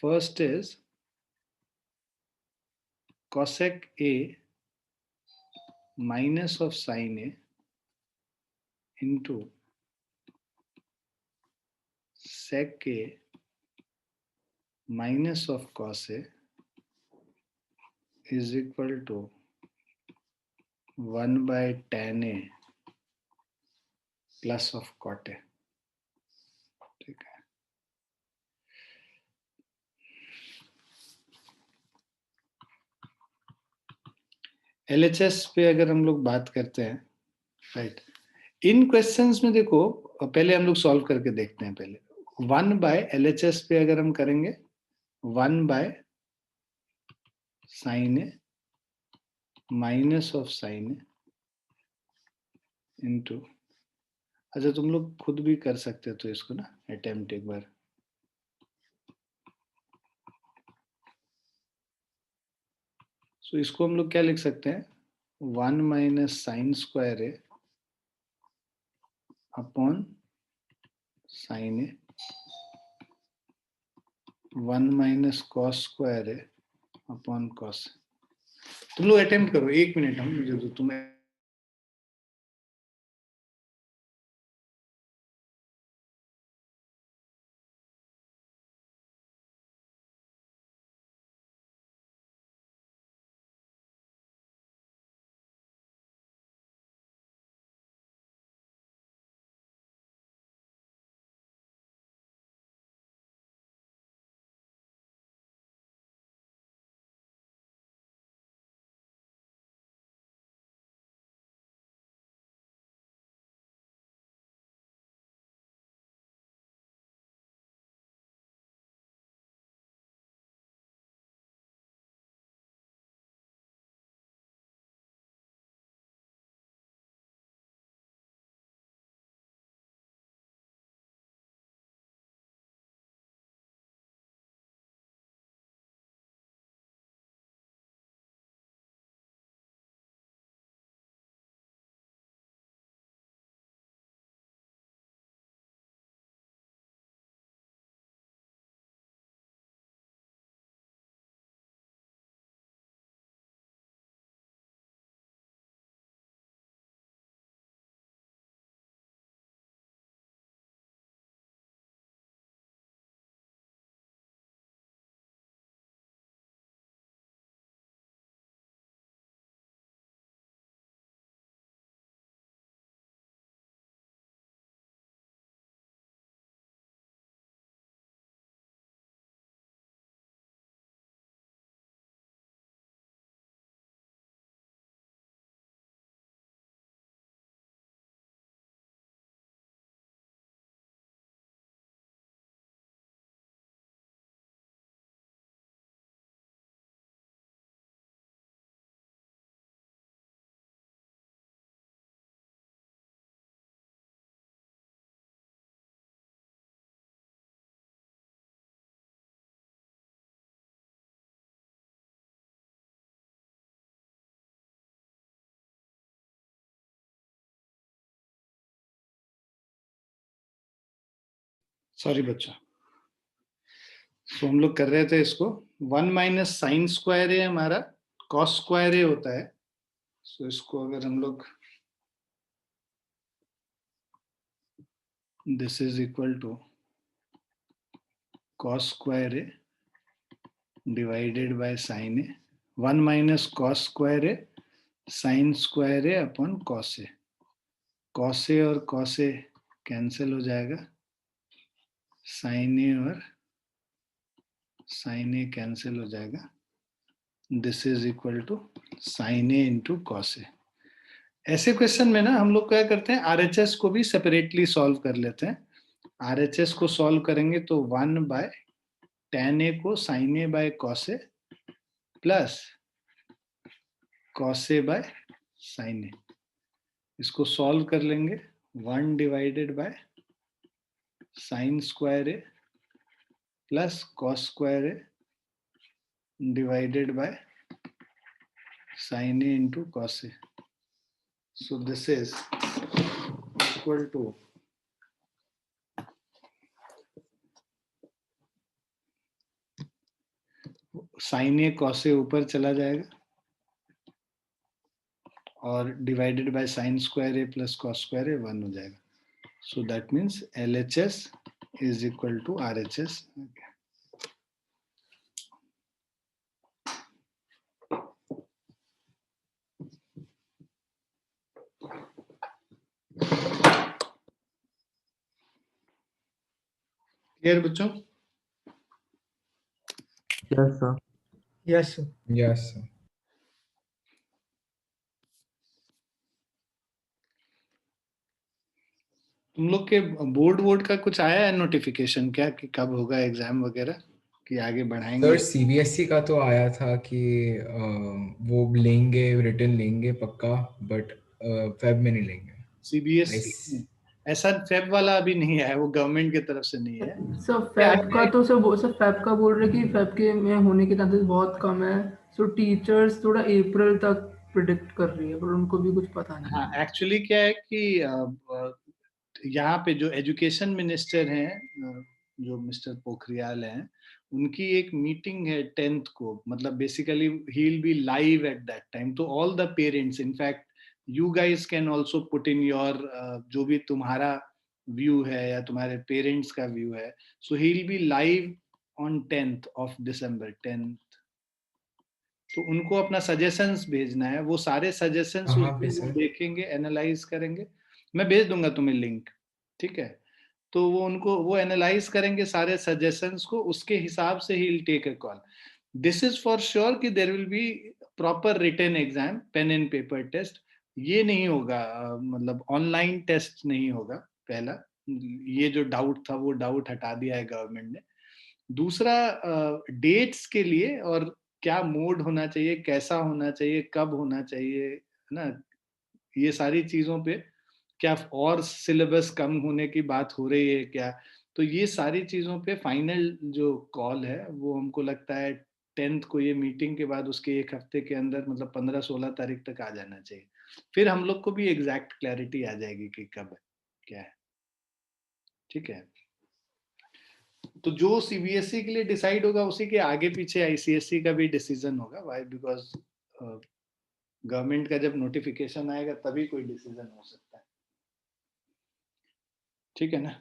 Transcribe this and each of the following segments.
First is cosec A minus of sin A into sec A minus of cos A is equal to 1 by tan A plus of cot A. ठीक है, LHS पे अगर हम लोग बात करते हैं, राइट, इन क्वेश्चंस में देखो, पहले हम लोग सॉल्व करके देखते हैं। पहले 1 बाय LHS पे अगर हम करेंगे 1 by sine A minus of sine A into, अच्छा तुम लोग खुद भी कर सकते हो तो इसको ना अटेम्प्ट एक बार। सो इसको हम लोग क्या लिख सकते हैं, 1 minus sine square A upon sine A, 1 minus cos square A upon cos. तुम लोग अटेम्प्ट करो, 1 मिनट हम मुझे दो, तुम। सॉरी बच्चा, तो हम लोग कर रहे थे इसको 1 माइनस साइन स्क्वायर ए हमारा कॉस स्क्वायर ए होता है। सो इसको अगर हम लोग, this is equal to cos square A divided by sine A, 1 minus cos square A sine square A upon cos A. Cos A और कॉस ए कैंसिल हो जाएगा, साइन ए और साइन ए कैंसिल हो जाएगा। This is equal to sine A into cos A. ऐसे question में ना हम लोग क्या करते हैं, आरएचएस को भी सेपरेटली सॉल्व कर लेते हैं। आरएचएस को सॉल्व करेंगे तो 1 बाय tan ए को sin A by cos A plus cos A by sin A, इसको सॉल्व कर लेंगे 1 divided by sin square A plus cos square A divided by sin A into cos A. So this is equal to sine A cos A ऊपर चला जाएगा और divided by sine square A plus cos square A 1 हो जाएगा. So that means LHS is equal to RHS. Clear बच्चों? Yes, sir. Yes, sir. Yes, sir. तुम लोग के बोर्ड का कुछ आया है नोटिफिकेशन क्या कि कब होगा एग्जाम वगैरह कि आगे बढ़ाएंगे? सर CBSE का तो आया था कि वो लेंगे, रिटर्न लेंगे पक्का, बट फेब में नहीं लेंगे. CBSE ऐसा फेब वाला अभी नहीं आया, वो गवर्नमेंट की तरफ से नहीं है. सर फैब का तो सर फैब का बोल रहे कि फैब के में होने के चांसेस बहुत कम है. सो टीचर्स थोड़ा अप्रैल तक प्रिडिक्ट कर रही है, पर उनको भी कुछ पता नहीं. हाँ, एक्चुअली क्या है कि यहाँ पे जो एजुकेशन मिनिस्टर हैं, जो मिस्टर पोखरियाल हैं, उनकी एक मीटिंग है 10th को. मतलब बेसिकली ही will be live at that time. तो all the parents, in fact you guys can also put in your जो भी तुम्हारा व्यू है या तुम्हारे पेरेंट्स का व्यू है. So he will be live on 10th of December 10th. तो उनको अपना सजेशंस भेजना है. वो सारे सजेशंस कहाँ पे वो सर? देखेंगे, एनालाइज करेंगे. मैं भेज दूंगा तुम्हें लिंक, ठीक है? तो वो एनालाइज करेंगे सारे सजेशंस को, उसके हिसाब से he will take a call. This is for sure कि there will be proper written exam, pen and paper test. ये नहीं होगा, मतलब ऑनलाइन टेस्ट नहीं होगा. पहला, ये जो डाउट था वो डाउट हटा दिया है गवर्नमेंट ने. दूसरा, डेट्स के लिए और क्या मोड होना चाहिए, कैसा होना चाहिए, कब होना चाहिए, है ना, ये सारी चीजों पे क्या और सिलेबस कम होने की बात हो रही है क्या, तो ये सारी चीजों पे फाइनल जो कॉल है वो हमको लगता है 10th को, ये मीटिंग के बाद उसके एक हफ्ते के अंदर, मतलब 15-16 तारीख तक आ जाना चाहिए. फिर हम लोग को भी एग्जैक्ट क्लैरिटी आ जाएगी कि कब है क्या है. ठीक है? तो जो CBSE के लिए डिसाइड होगा उसी के आगे पीछे ICSE का भी डिसीजन होगा. वाई? बिकॉज गवर्नमेंट का जब नोटिफिकेशन आएगा तभी कोई डिसीजन हो सकता है. ठीक है ना?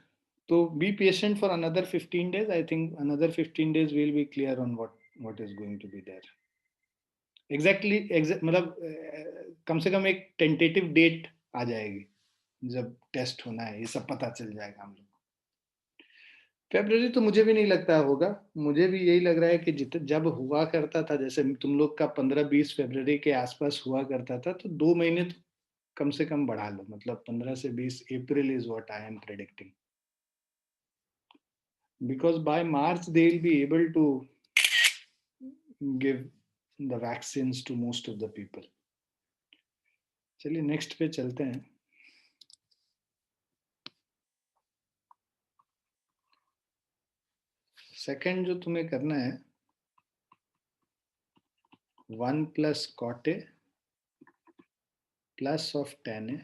तो be patient for another 15 days. I think another 15 days will be clear on what is going to be there. Exactly मतलब कम से कम एक टेंटेटिव डेट आ जाएगी जब टेस्ट होना है, ये सब पता चल जाएगा हम लोग. February तो मुझे भी नहीं लगता होगा. मुझे भी यही लग रहा है कि जब हुआ करता था, जैसे तुम लोग का 15-20 February के आसपास हुआ करता था, तो 2 महीने तो कम से कम बढ़ा लो. मतलब 15 से 20 April is what I am predicting. Because by March they will be able to give the vaccines to most of the people. चलिए नेक्स्ट पे चलते हैं. सेकंड जो तुम्हें करना है, 1 plus cot A plus of tan A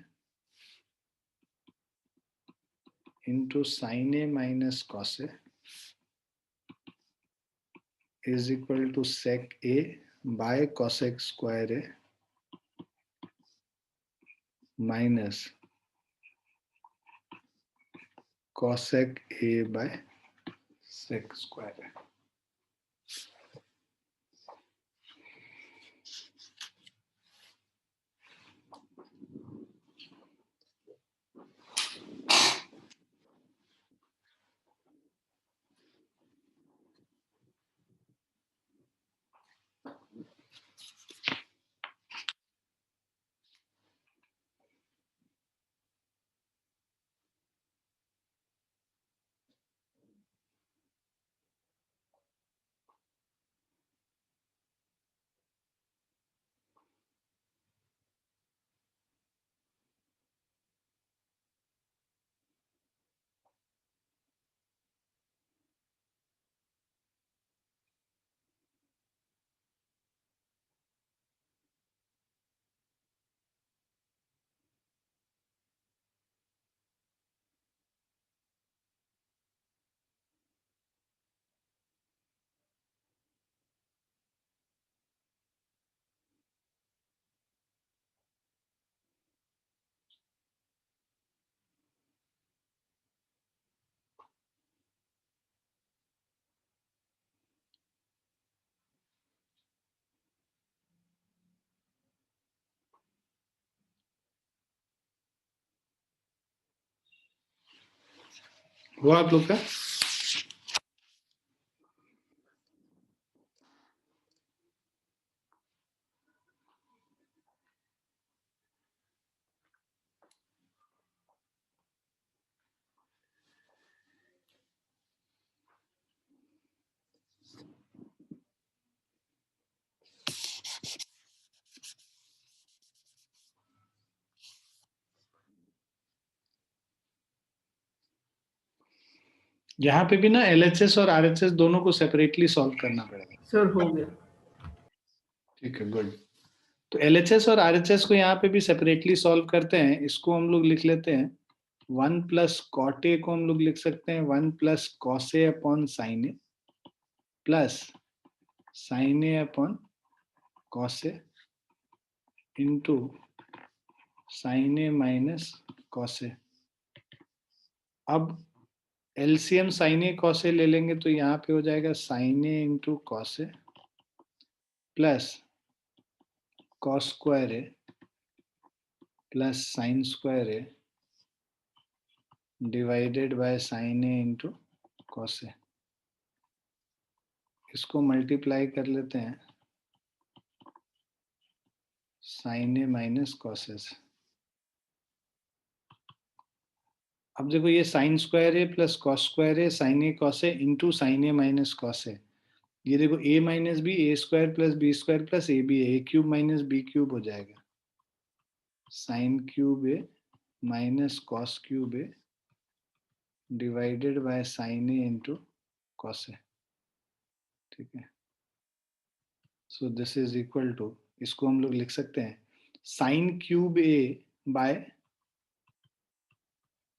into sin A minus cos A is equal to sec A by cosec square A minus cosec A by sec square A. हुआ आप लोग का? यहाँ पे भी ना LHS और RHS दोनों को सेपरेटली सॉल्व करना पड़ेगा। सर हो गया। ठीक है, गुड। तो LHS और RHS को यहाँ पे भी सेपरेटली सॉल्व करते हैं। इसको हम लोग लिख लेते हैं 1 प्लस कॉट ए को हम लोग लिख सकते हैं 1 plus cos A upon sine A plus sine A upon cos A into sine A minus cos A. अब LCM sine A cos A ले लेंगे तो यहाँ पे हो जाएगा sine A into cos A plus cos square A plus sine square A divided by sine A into cos A. इसको multiply कर लेते हैं sine A minus cos A से। अब देखो ये sign square A plus cos square A sine A cos A into sine A minus cos A. ये देखो a minus B A square plus B square plus A B A cube minus B cube हो जाएगा sine cube A minus cos cube A divided by sine A into cos A. ठीक है, so this is equal to, इसको हम लोग लिख सकते हैं sine cube A by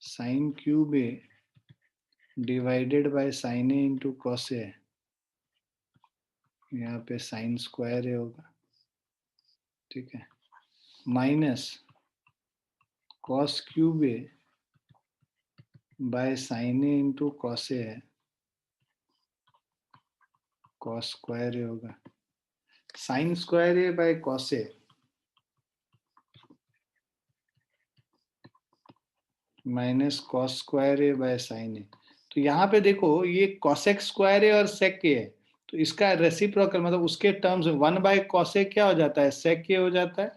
sine cube A divided by sine A into cos A. यहाँ पे साइन स्क्वायर ए होगा, ठीक है, minus cos cube A by sine A into cos A है, कॉस स्क्वायर ए होगा। Sine square A by cos A minus cos square A by sine A. तो यहाँ पे देखो ये कॉसेक स्क्वायर ए और सेक ए है, तो इसका रेसिप्रोकल मतलब उसके टर्म्स 1 बाय कॉस ए क्या हो जाता है, सेक ए हो जाता है।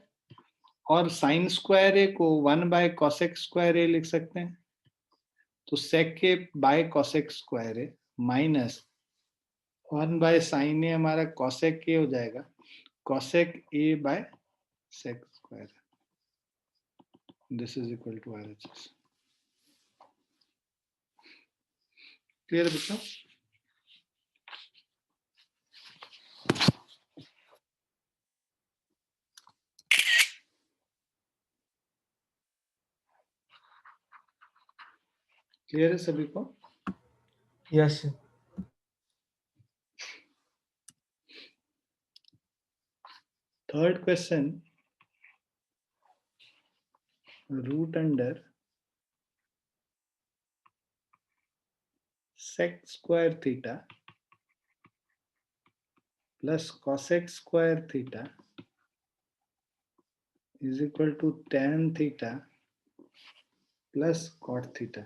और साइन स्क्वायर ए को 1 बाय कॉसेक स्क्वायर ए लिख सकते हैं, तो sec A by cosec square A minus 1 by sine A हमारा कॉसेक ए हो जाएगा, cosec A by sec square. This is equal to RHS। Clear है बच्चों? क्लियर है सभी को? Yes. Third question, root under sec square theta plus cosec square theta is equal to tan theta plus cot theta.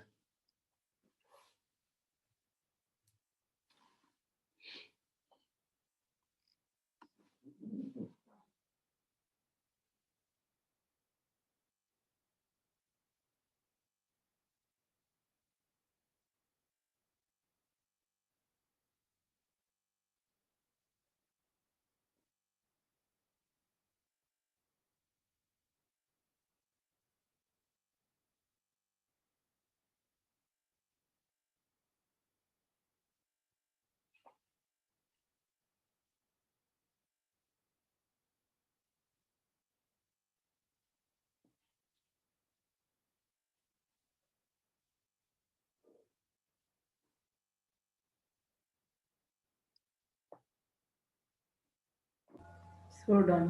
So done.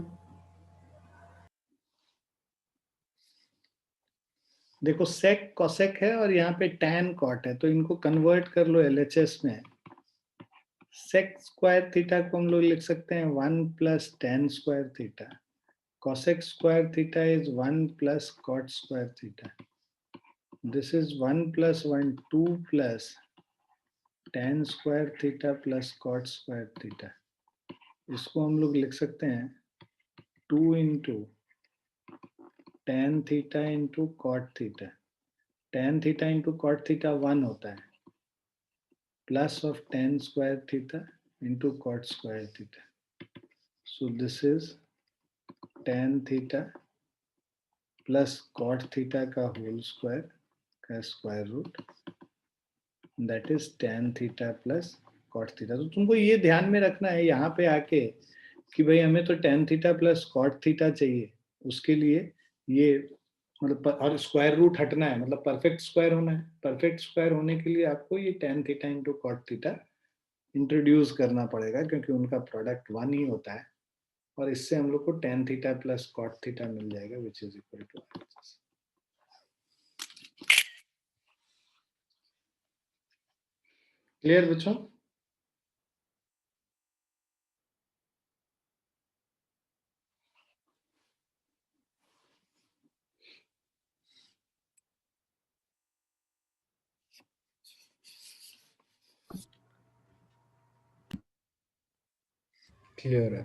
देखो sec cosec है और यहाँ पे tan cot है, तो इनको कन्वर्ट कर लो LHS में। sec स्क्वायर थीटा को हम लोग लिख सकते हैं 1 plus tan square theta, cosec square theta is 1 plus cot square theta. This is 1+1 2 plus tan square theta plus cot square theta. इसको हम लोग लिख सकते हैं 2 into tan theta into cot theta. tan theta into cot theta 1 होता है, plus of tan square theta into cot square theta. So this is tan theta plus cot theta का whole square का square root, that is tan theta plus cot theta. तो तुमको ये ध्यान में रखना है यहाँ पे आके कि भाई हमें तो tan theta plus cot theta चाहिए, उसके लिए ये मतलब और स्क्वायर रूट हटना है, मतलब परफेक्ट स्क्वायर होना है। परफेक्ट स्क्वायर होने के लिए आपको ये tan theta into cot theta introduce करना पड़ेगा, क्योंकि उनका प्रोडक्ट 1 ही होता है, और इससे हम लोग को tan theta plus cot theta मिल जाएगा, which is equal to RHS। Clear बच्चों? क्लियर है।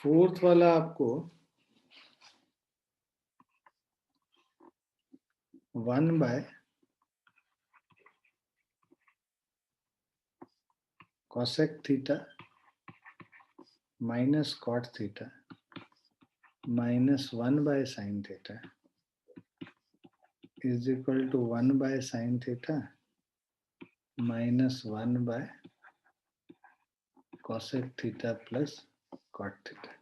फोर्थ वाला आपको 1 by cosec theta minus cot theta minus 1 by sine theta is equal to 1 by sine theta minus 1 by cosec theta plus cot theta.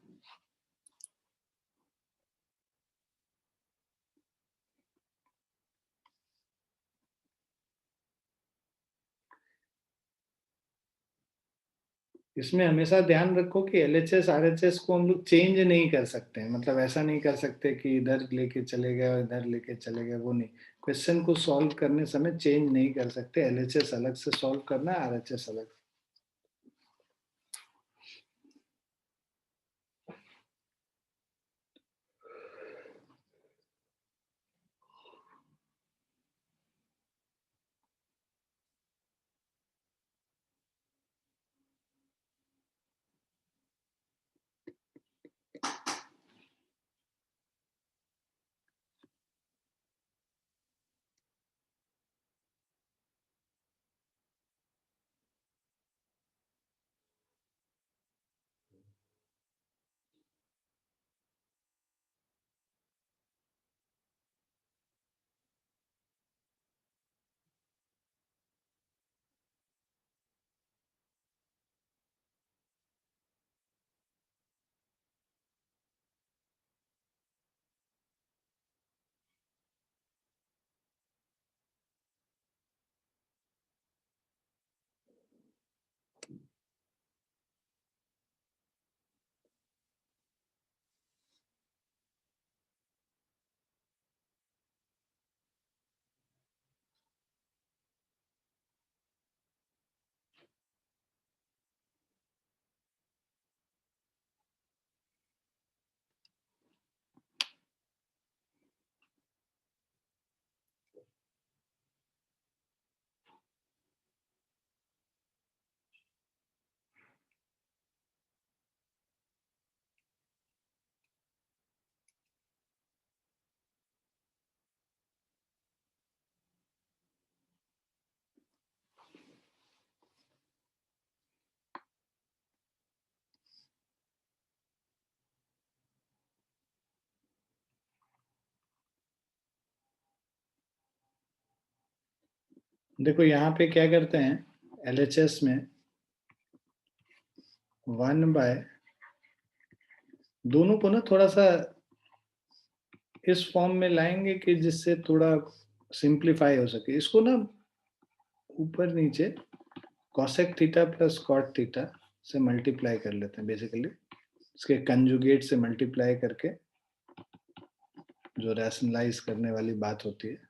इसमें हमेशा ध्यान रखो कि LHS RHS को हम लोग चेंज नहीं कर सकते हैं, मतलब ऐसा नहीं कर सकते कि इधर लेके चले गए और इधर लेके चले गए, वो नहीं। क्वेश्चन को सॉल्व करने समय चेंज नहीं कर सकते, LHS अलग से सॉल्व करना है, RHS अलग। देखो यहाँ पे क्या करते हैं LHS में 1 बाय, दोनों को ना थोड़ा सा इस फॉर्म में लाएंगे कि जिससे थोड़ा सिंप्लीफाई हो सके। इसको ना ऊपर नीचे cosec theta plus cot theta से मल्टीप्लाई कर लेते हैं, बेसिकली इसके कंजुगेट से मल्टीप्लाई करके, जो रैशनलाइज करने वाली बात होती है,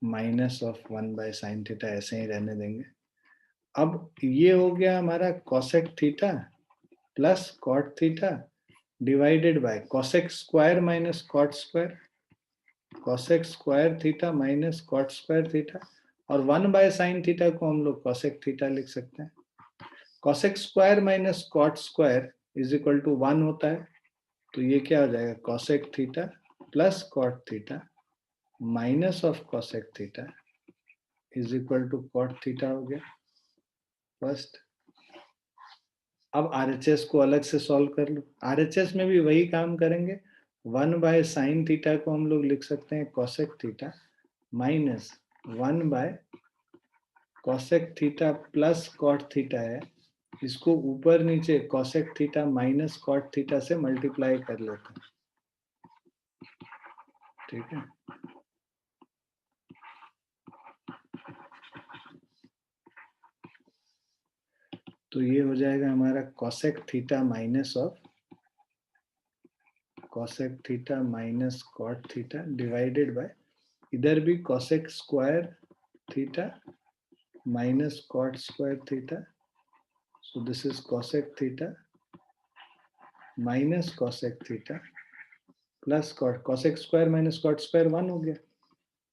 minus of 1 by sine theta ऐसे ही रहने देंगे। अब ये हो गया हमारा cosec theta plus cot theta divided by cosec square minus cot square, cosec square theta minus cot square theta, और 1/sin थीटा को हम लोग कोसेक थीटा लिख सकते हैं। Cosec square minus cot square is equal to 1 होता है, तो ये क्या हो जाएगा, cosec theta plus cot theta minus of cosec theta is equal to cot theta हो गया फर्स्ट। अब आरएचएस को अलग से सॉल्व कर लो। आरएचएस में भी वही काम करेंगे। 1/sin थीटा को हम लोग लिख सकते हैं कोसेक थीटा माइनस 1/कोसेक थीटा प्लस कॉट थीटा है, इसको ऊपर नीचे cosec theta minus cot theta से मल्टीप्लाई कर लेते हैं। ठीक है, तो ये हो जाएगा हमारा cosec theta minus of cosec theta minus cot theta divided by, इधर भी cosec square theta minus cot square theta. So this is cosec theta minus cosec theta plus cot, cosec square minus cot square 1 हो गया,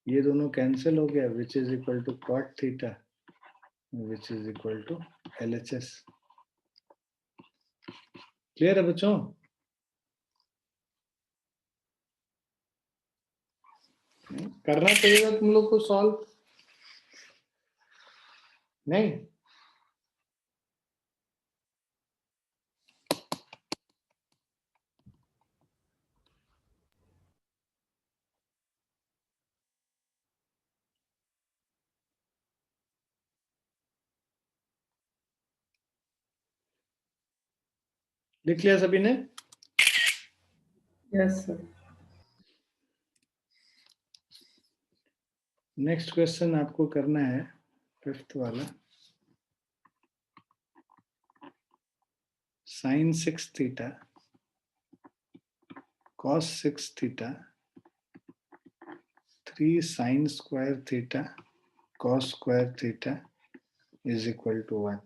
ये दोनों cancel हो गया, which is equal to cot theta which is equal to LHS। Clear है बच्चों? करना चाहिएगा तुम लोग को सॉल्व, नहीं? लिख लिया सभी ने? Yes sir. नेक्स्ट क्वेश्चन आपको करना है 5th वाला, sin 6 theta cos 6 theta 3 sin square theta cos square theta is equal to 1।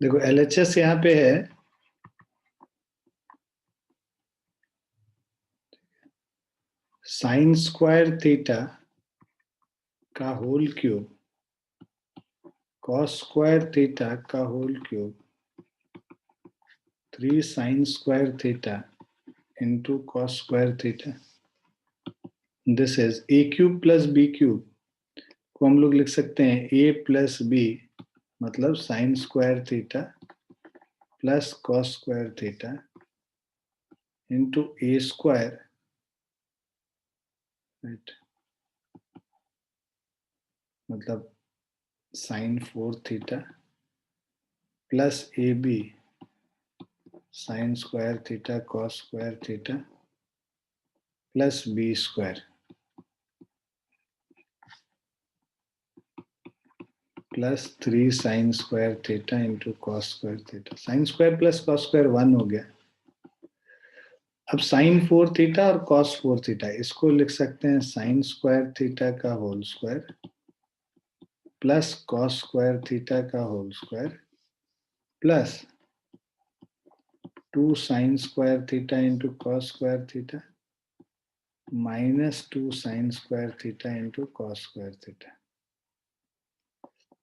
देखो LHS यहाँ पे है, साइन स्क्वायर थीटा का whole cube cos square theta का whole cube 3 sin square theta into cos square theta. This is a cube plus b cube को हम लोग लिख सकते हैं a plus b मतलब sin square theta plus cos square theta into a square, right? मतलब sin 4 theta plus ab sin square theta cos square theta plus b square plus 3 sin square theta into cos square theta. Sin square plus cos square 1 हो गया. अब sin 4 theta और cos 4 theta इसको लिख सकते हैं sin square theta का whole square plus cos square theta का whole square plus 2 sin square theta into cos square theta minus 2 sin square theta into cos square theta.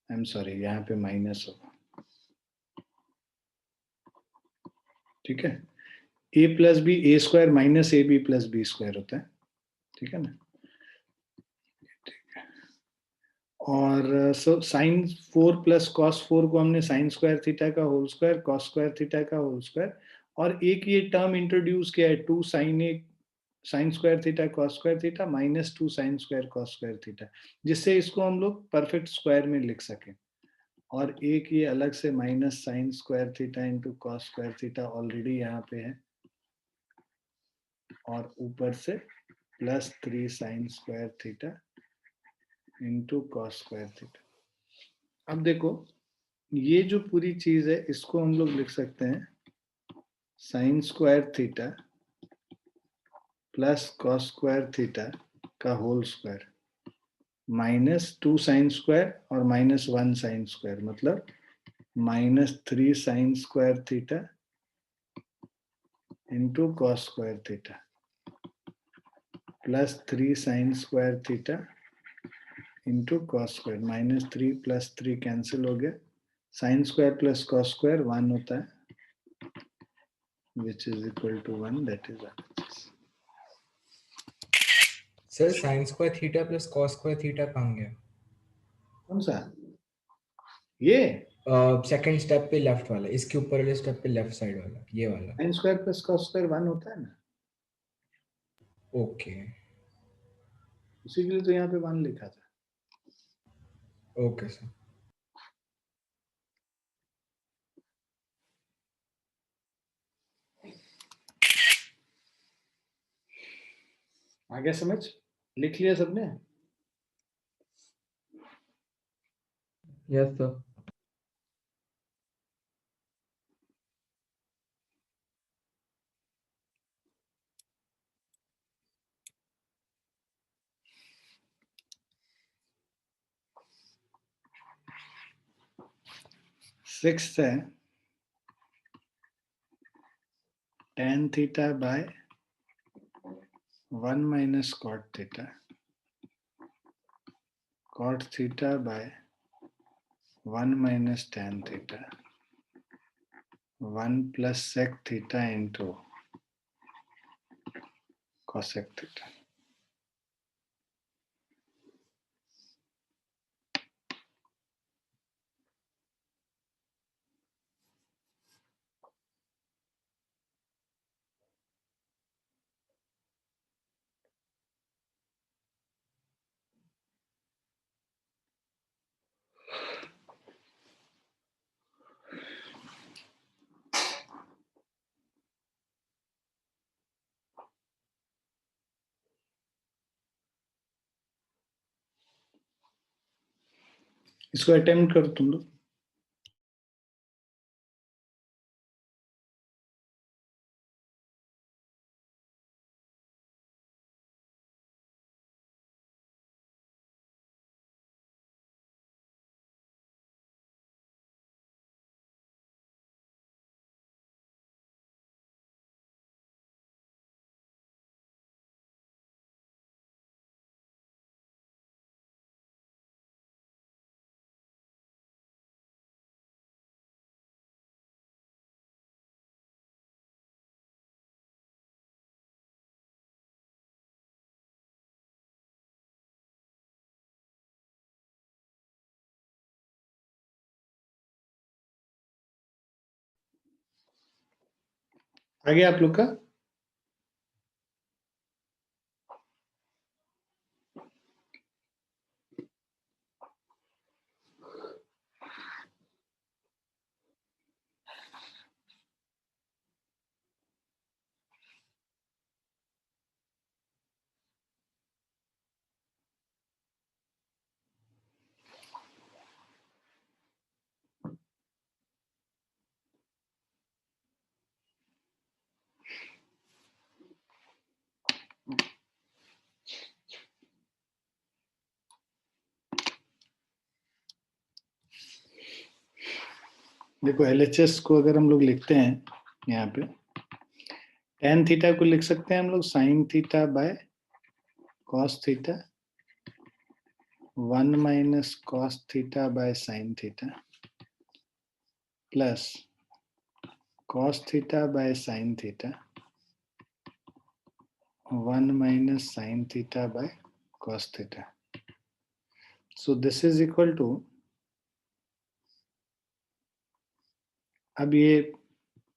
I'm sorry, यहाँ पे minus होगा. ठीक है. a plus B A square minus A B plus B square होता है. ठीक है ना. ठीक है. और सो साइन 4 प्लस कॉस 4 को हमने साइन स्क्वायर थीटा का whole square cos square theta का होल स्क्वायर और एक ये टर्म इंट्रोड्यूस किया है 2 sine A sine square theta cos square theta minus 2 sine square cos square theta जिससे इसको हम लोग परफेक्ट स्क्वायर में लिख सकें. और एक ये अलग से minus sine square theta into cos square theta already यहाँ पे है और ऊपर से plus 3 sine square theta into cos square theta. अब देखो ये जो पूरी चीज है इसको हम लोग लिख सकते हैं sine square theta plus cos square theta का whole square minus 2 sine square और माइनस 1 साइन स्क्वायर मतलब minus 3 sine square theta into cos square theta plus 3 sine square theta into cos square minus 3 plus 3 cancel हो गया. Sine square plus cos square 1 होता है which is equal to 1, that is RHS. Sir sin square theta plus cos square theta कहाँ गया? कौन सा ये second step पे लेफ्ट वाला इसके ऊपर वाले स्टेप पे लेफ्ट साइड वाला ये वाला. Sign square plus cos square 1 होता है ना. ओके उसी के लिए तो यहाँ पे 1 लिखा था. Okay sir. आ गया समझ. लिख लिया सबने. Yes sir. सिक्स्थ है tan theta by 1 minus cot theta cot theta by 1 minus tan theta 1 plus sec theta into cosec theta. इसको अटेम्प्ट करो तुम लोग. आगे आप लोग का देखो LHS को अगर हम लोग लिखते हैं यहाँ पे tan थीटा को लिख सकते हैं हम लोग sin theta by cos theta 1 minus cos theta by sin theta plus cos theta by sin theta 1 minus sin theta by cos theta. So this is equal to, अब ये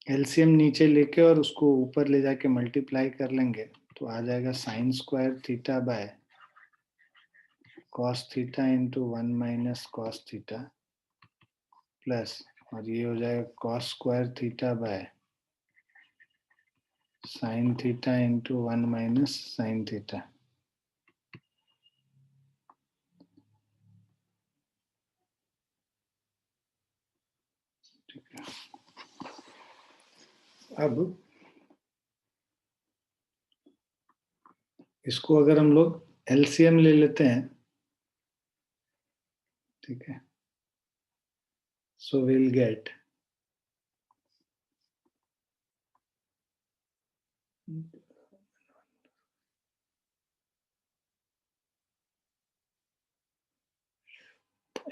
एलसीएम नीचे लेके और उसको ऊपर ले जाके मल्टीप्लाई कर लेंगे तो आ जाएगा sign square theta by cos theta into 1 minus cos theta plus और ये हो जाएगा cos square theta by sine theta into 1 minus sine theta. अब इसको अगर हम लोग एलसीएम ले लेते हैं, ठीक है, सो विल गेट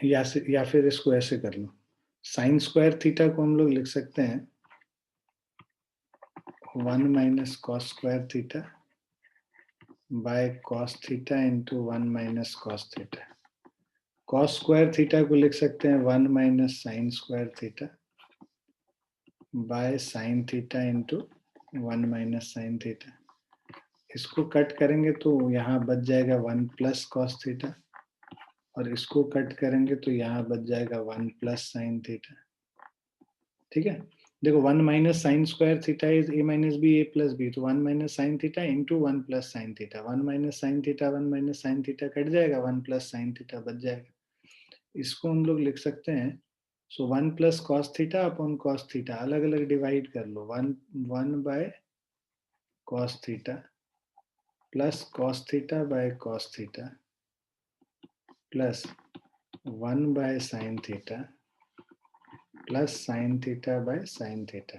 या फिर इसको ऐसे कर लो, साइन स्क्वायर थीटा को हम लोग लिख सकते हैं 1 minus cos square theta by cos theta into 1 minus cos theta. Cos square theta को लिख सकते हैं 1 minus sine square theta by sine theta into 1 minus sine theta. इसको कट करेंगे तो यहाँ बच जाएगा 1 प्लस कॉस थीटा और इसको कट करेंगे तो यहाँ बच जाएगा 1 प्लस साइन थीटा। ठीक है, देखो 1 minus sine square theta is a minus B a plus B, तो 1 minus sine theta into 1 plus sine theta, 1 minus sine theta 1 minus sine theta cut जाएगा, 1 प्लस साइन थीटा बच जाएगा। इसको हम लोग लिख सकते हैं, so 1 plus cos theta upon cos theta, अलग अलग डिवाइड कर लो, 1 by cos theta plus cos theta by cos theta plus 1 by sine theta plus sine theta by sine theta.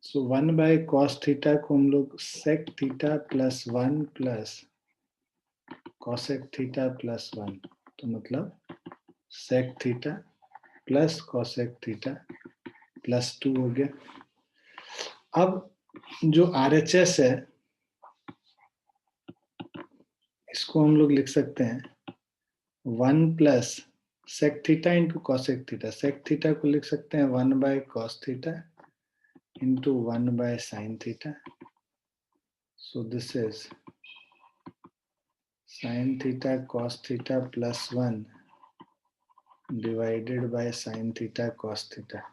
So 1 by cos theta को हम लोग sec theta plus 1 plus cosec theta plus 1, तो मतलब sec theta plus cosec theta plus 2 हो गया। अब जो RHS है इसको हम लोग लिख सकते हैं 1 plus sec theta into cosec theta. Sec theta को लिख सकते हैं 1 by cos theta into 1 by sin theta. So this is sin theta cos theta plus 1 divided by sin theta cos theta.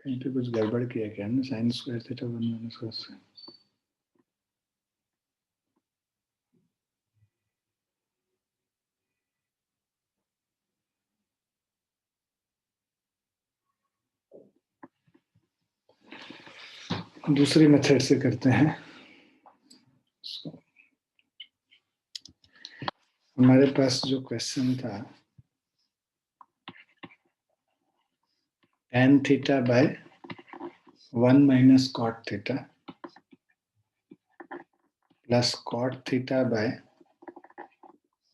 कहीं पे कुछ गड़बड़ किया क्या ना, sine square theta 1 minus cos. दूसरी मेथड से करते हैं। हमारे पास जो क्वेश्चन था tan theta by 1 minus cot theta plus cot theta by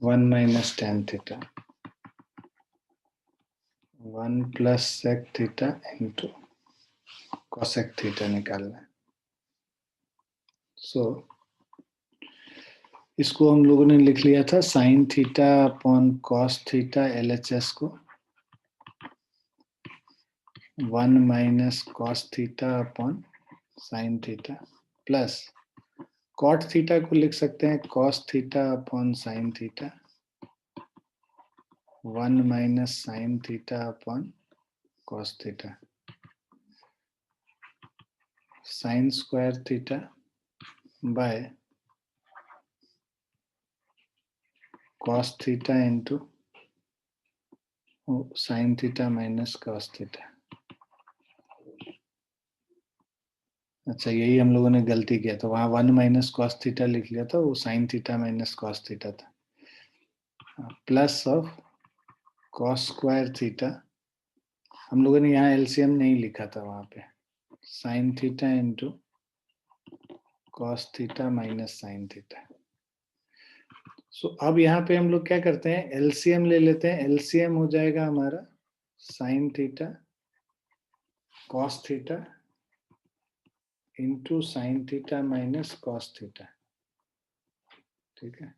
1 minus tan theta 1 plus sec theta into cosec theta निकालना है। सो इसको हम लोगों ने लिख लिया था sin theta upon cos theta LHS को 1 minus cos theta upon sin theta plus cot theta को लिख सकते हैं cos theta upon sin theta 1 minus sin theta upon cos theta sin square theta by cos theta into sin theta minus cos theta. अच्छा, यही हम लोगों ने गलती किया था, वहां 1 माइनस cos थीटा लिख लिया था, वो sin theta minus cos theta था। Plus of cos square theta, हम लोगों ने यहाँ एलसीएम नहीं लिखा था वहां पे, sin theta into cos theta minus sin theta. So अब यहाँ पे हम लोग क्या करते हैं, एलसीएम ले लेते हैं। एलसीएम हो जाएगा हमारा sin theta cos theta into sin theta minus cos theta. ठीक है,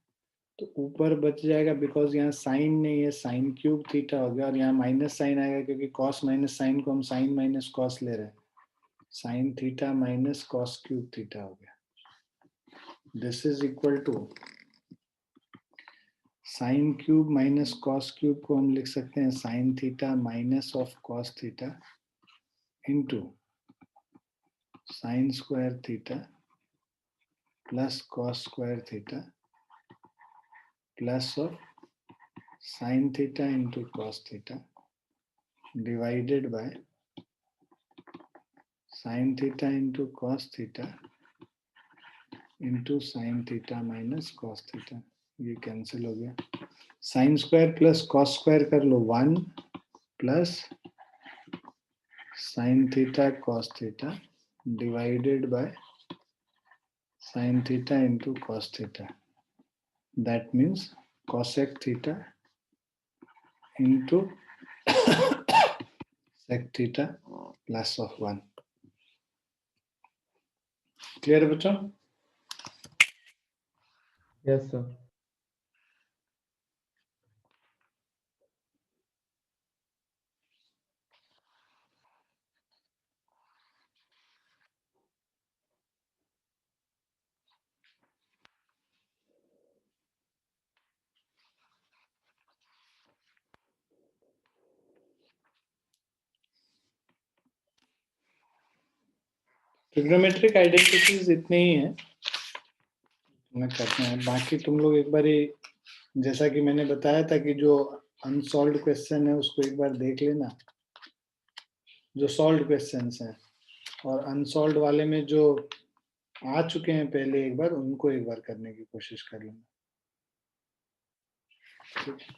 तो ऊपर बच जाएगा, बिकॉज यहाँ साइन नहीं है, साइन क्यूब थीटा हो गया, और यहाँ माइनस साइन आएगा क्योंकि cos माइनस साइन को हम साइन माइनस cos ले रहे हैं। sin theta minus cos cube theta हो गया। This is equal to sine cube minus cos cube को हम लिख सकते हैं sin theta minus of cos theta into sine square theta plus cos square theta plus of sine theta into cos theta divided by sine theta into cos theta into sine theta minus cos theta. ये cancel हो गया। Sine square plus cos square कर लो, 1 plus sine theta cos theta divided by sine theta into cos theta. That means cosec theta into sec theta plus of 1। Clear है बच्चों? Yes sir. Trigonometric identities इतने ही हैं हमें करना है। बाकी तुम लोग एक बार ही, जैसा कि मैंने बताया था कि जो अनसॉल्व्ड क्वेश्चन है उसको एक बार देख लेना, जो सॉल्व्ड क्वेश्चंस हैं, और अनसॉल्व्ड वाले में जो आ चुके हैं पहले एक बार, उनको एक बार करने की कोशिश कर लेना। ठीक है?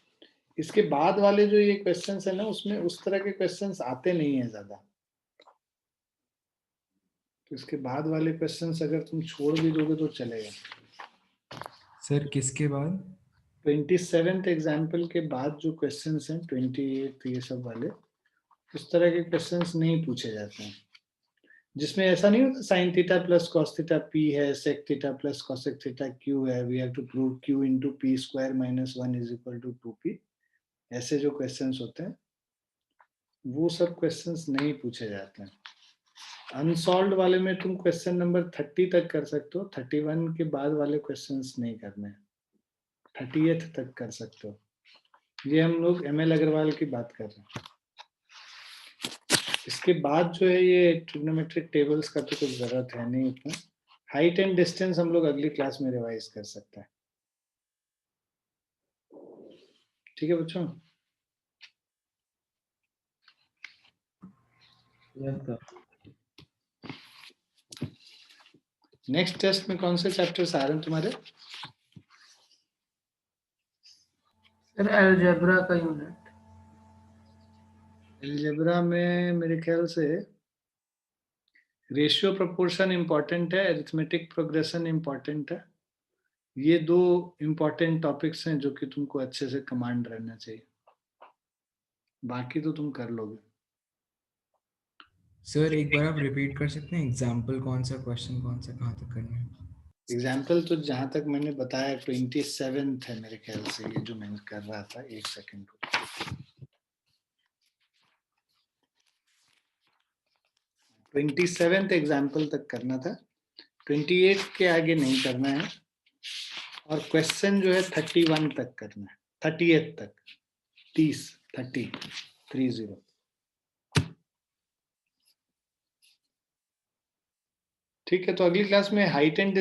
इसके बाद वाले जो ये क्वेश्चंस है ना, उसमें उस तरह के क्वेश्चंस आते नहीं है ज्यादा। तो इसके बाद वाले क्वेश्चंस अगर तुम छोड़ भी दोगे तो चलेगा। सर किसके बाद? 27th एग्जाम्पल के बाद जो क्वेश्चंस हैं, 28 ये सब वाले, उस तरह के क्वेश्चंस नहीं पूछे जाते हैं, जिसमें ऐसा नहीं होता sine theta plus cos theta P है, sec theta plus cosec theta Q है, we have to prove Q into P square minus 1 is equal to 2p। ऐसे जो क्वेश्चंस होते हैं वो सब क्वेश्चंस नहीं पूछे जाते हैं। अनसॉल्व्ड वाले में तुम क्वेश्चन नंबर 30 तक कर सकते हो, 31 के बाद वाले क्वेश्चंस नहीं करने, 30th तक कर सकते हो। ये हम लोग ML अग्रवाल की बात कर रहे हैं। इसके बाद जो है ये ट्रिग्नोमेट्रिक टेबल्स का तो कुछ जरूरत है नहीं इतना। हाइट एंड डिस्टेंस हम लोग अगली क्लास में रिवाइज कर सकते हैं। ठीक है बच्चों? Yes sir. नेक्स्ट टेस्ट में कौन से चैप्टर्स आ रहे हैं तुम्हारे? सर अलजेब्रा का यूनिट। अलजेब्रा में मेरे ख्याल से रेशियो प्रोपोर्शन इंपॉर्टेंट है, अरिथमेटिक प्रोग्रेशन इंपॉर्टेंट है, ये 2 इम्पोर्टेंट टॉपिक्स हैं जो कि तुमको अच्छे से कमांड रहना चाहिए, बाकी तो तुम कर लोगे। सर एक बार आप रिपीट कर सकते हैं एग्जाम्पल कौन सा, क्वेश्चन कौन सा, कहाँ तक करना है? एग्जाम्पल तो जहां तक मैंने बताया 27th है मेरे ख्याल से, ये जो मैं कर रहा था। 1 सेकंड को 27th एग्जाम्पल तक करना था, 28 के आगे नहीं करना है, और क्वेश्चन जो है 31 तक करना है, 30th तक, 30 ठीक है। तो अगली क्लास में हाइट एंड